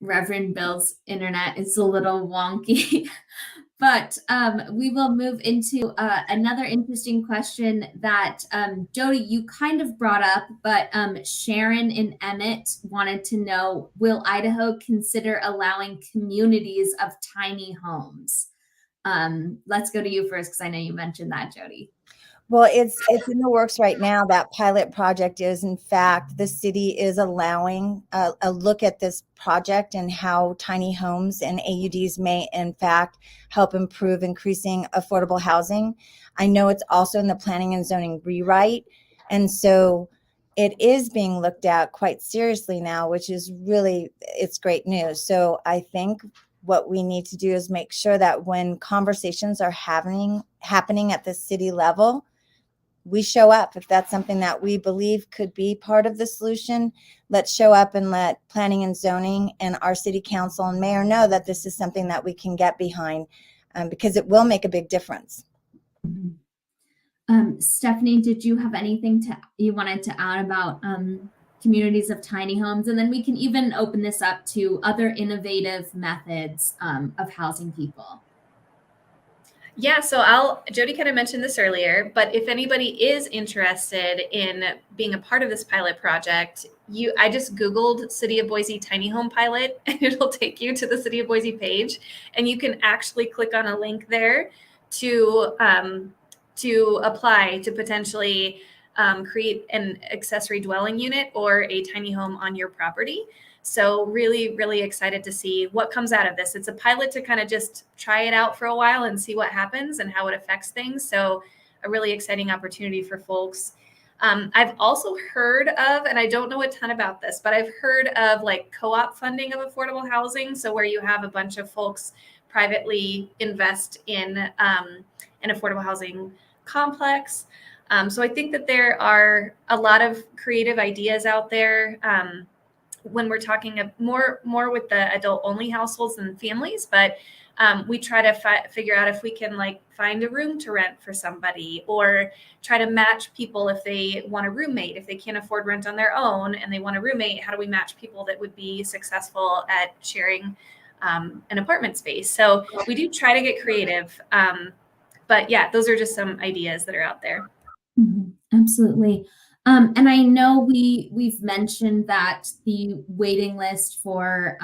Reverend Bill's internet is a little wonky, but we will move into another interesting question that Jody, you kind of brought up, but Sharon and Emmett wanted to know, will Idaho consider allowing communities of tiny homes? Let's go to you first, because I know you mentioned that, Jody. Well, it's in the works right now. That pilot project is, in fact, the city is allowing a look at this project and how tiny homes and AUDs may, in fact, help improve increasing affordable housing. I know it's also in the planning and zoning rewrite. And so it is being looked at quite seriously now, which is really, it's great news. So I think what we need to do is make sure that when conversations are happening at the city level, we show up. If that's something that we believe could be part of the solution, let's show up and let planning and zoning and our city council and mayor know that this is something that we can get behind, because it will make a big difference. Stephanie, did you have anything you wanted to add about communities of tiny homes? And then we can even open this up to other innovative methods of housing people. Yeah, so Jody kind of mentioned this earlier, but if anybody is interested in being a part of this pilot project, I just Googled City of Boise tiny home pilot, and it'll take you to the City of Boise page, and you can actually click on a link there to apply to potentially create an accessory dwelling unit or a tiny home on your property. So really, really excited to see what comes out of this. It's a pilot to kind of just try it out for a while and see what happens and how it affects things. So a really exciting opportunity for folks. I've also heard of, and I don't know a ton about this, but I've heard of like co-op funding of affordable housing. So where you have a bunch of folks privately invest in an affordable housing complex. So I think that there are a lot of creative ideas out there. When we're talking more with the adult only households and families, but we try to figure out if we can like find a room to rent for somebody, or try to match people if they want a roommate, if they can't afford rent on their own and they want a roommate, how do we match people that would be successful at sharing an apartment space? So we do try to get creative. But yeah, those are just some ideas that are out there. Mm-hmm. Absolutely. And I know we've mentioned that the waiting list for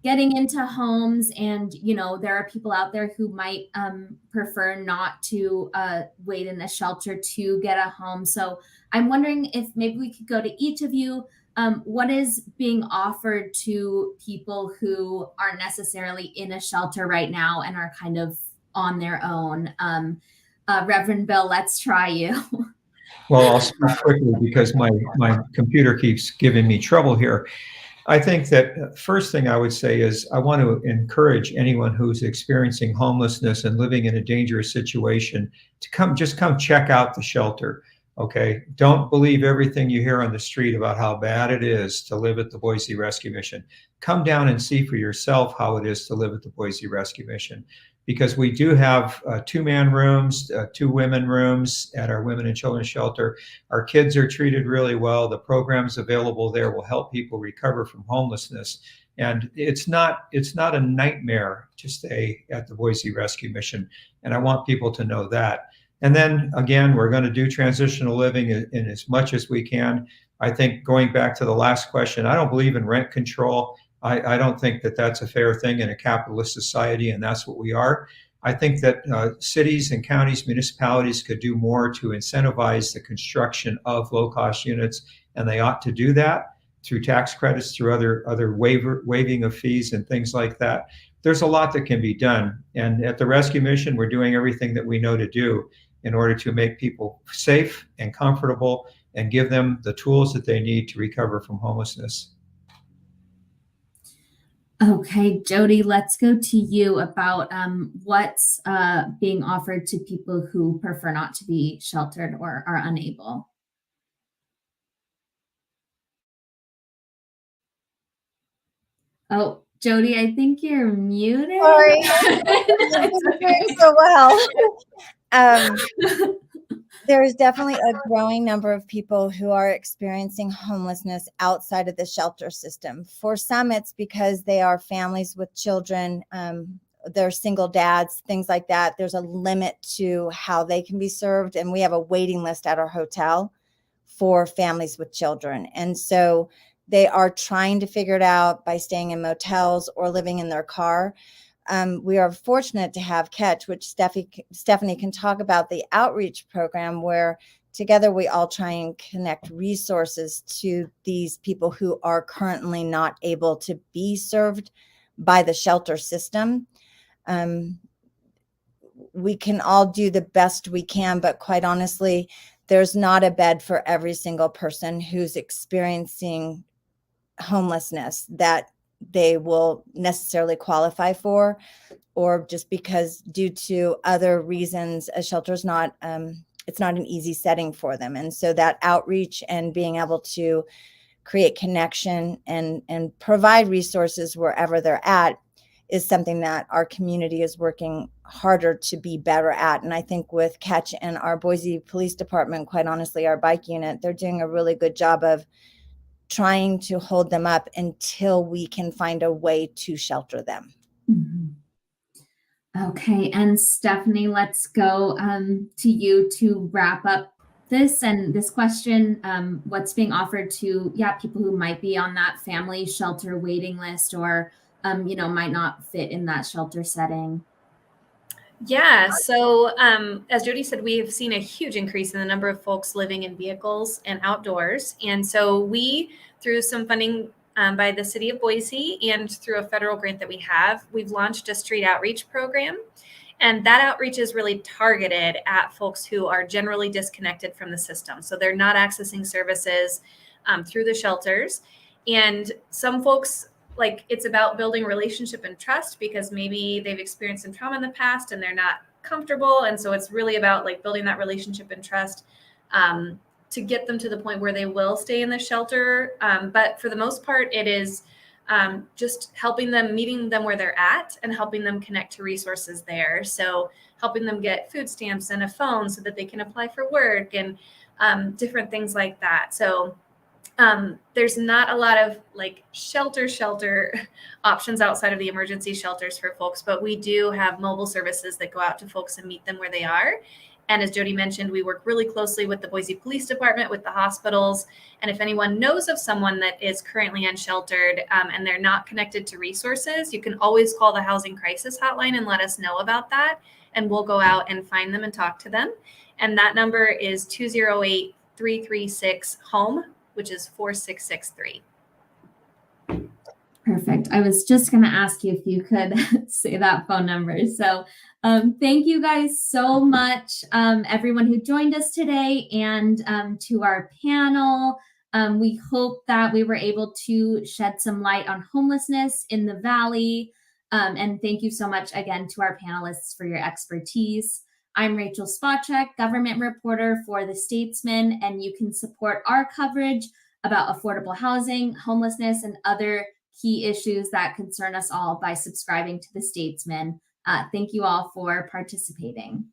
getting into homes, and there are people out there who might prefer not to wait in a shelter to get a home. So I'm wondering if maybe we could go to each of you, what is being offered to people who aren't necessarily in a shelter right now and are kind of on their own? Reverend Bill, let's try you. Well, I'll speak quickly because my computer keeps giving me trouble here. I think that first thing I would say is I want to encourage anyone who's experiencing homelessness and living in a dangerous situation to come check out the shelter. Okay. Don't believe everything you hear on the street about how bad it is to live at the Boise Rescue Mission. Come down and see for yourself how it is to live at the Boise Rescue Mission, because we do have 2-man rooms, 2 women rooms at our women and children's shelter. Our kids are treated really well. The programs available there will help people recover from homelessness. And it's not a nightmare to stay at the Boise Rescue Mission. And I want people to know that. And then again, we're going to do transitional living in as much as we can. I think going back to the last question, I don't believe in rent control. I don't think that that's a fair thing in a capitalist society, and that's what we are. I think that cities and counties, municipalities could do more to incentivize the construction of low-cost units, and they ought to do that through tax credits, through other waiving of fees and things like that. There's a lot that can be done, and at the Rescue Mission, we're doing everything that we know to do in order to make people safe and comfortable and give them the tools that they need to recover from homelessness. Okay, Jody, let's go to you about what's being offered to people who prefer not to be sheltered or are unable. Oh, Jody, I think you're muted. Sorry. You're doing so well. There's definitely a growing number of people who are experiencing homelessness outside of the shelter system. For some, it's because they are families with children, they're single dads, things like that. There's a limit to how they can be served. And we have a waiting list at our hotel for families with children. And so they are trying to figure it out by staying in motels or living in their car. We are fortunate to have Catch, which Stephanie can talk about, the outreach program where together we all try and connect resources to these people who are currently not able to be served by the shelter system. We can all do the best we can, but quite honestly, there's not a bed for every single person who's experiencing homelessness that they will necessarily qualify for, or just because due to other reasons, a shelter is not, it's not an easy setting for them. And so that outreach and being able to create connection and provide resources wherever they're at is something that our community is working harder to be better at. And I think with Catch and our Boise Police Department, quite honestly, our bike unit, they're doing a really good job of trying to hold them up until we can find a way to shelter them. Mm-hmm. Okay, and Stephanie, let's go to you to wrap up this question. What's being offered to people who might be on that family shelter waiting list or might not fit in that shelter setting? Yeah, so as Jody said, we have seen a huge increase in the number of folks living in vehicles and outdoors. And so we, through some funding by the city of Boise and through a federal grant that we have, we've launched a street outreach program. And that outreach is really targeted at folks who are generally disconnected from the system. So they're not accessing services through the shelters. And some folks, like, it's about building relationship and trust because maybe they've experienced some trauma in the past and they're not comfortable. And so it's really about like building that relationship and trust to get them to the point where they will stay in the shelter. But for the most part, it is just helping them, meeting them where they're at and helping them connect to resources there. So helping them get food stamps and a phone so that they can apply for work and different things like that. So there's not a lot of like shelter options outside of the emergency shelters for folks, but we do have mobile services that go out to folks and meet them where they are. And as Jody mentioned, we work really closely with the Boise Police Department, with the hospitals. And if anyone knows of someone that is currently unsheltered and they're not connected to resources, you can always call the Housing Crisis Hotline and let us know about that. And we'll go out and find them and talk to them. And that number is 208-336-HOME. which is 4663. Perfect. I was just going to ask you if you could say that phone number. So thank you guys so much, everyone who joined us today, and to our panel. We hope that we were able to shed some light on homelessness in the Valley. And thank you so much again to our panelists for your expertise. I'm Rachel Spacek, government reporter for The Statesman, and you can support our coverage about affordable housing, homelessness, and other key issues that concern us all by subscribing to The Statesman. Thank you all for participating.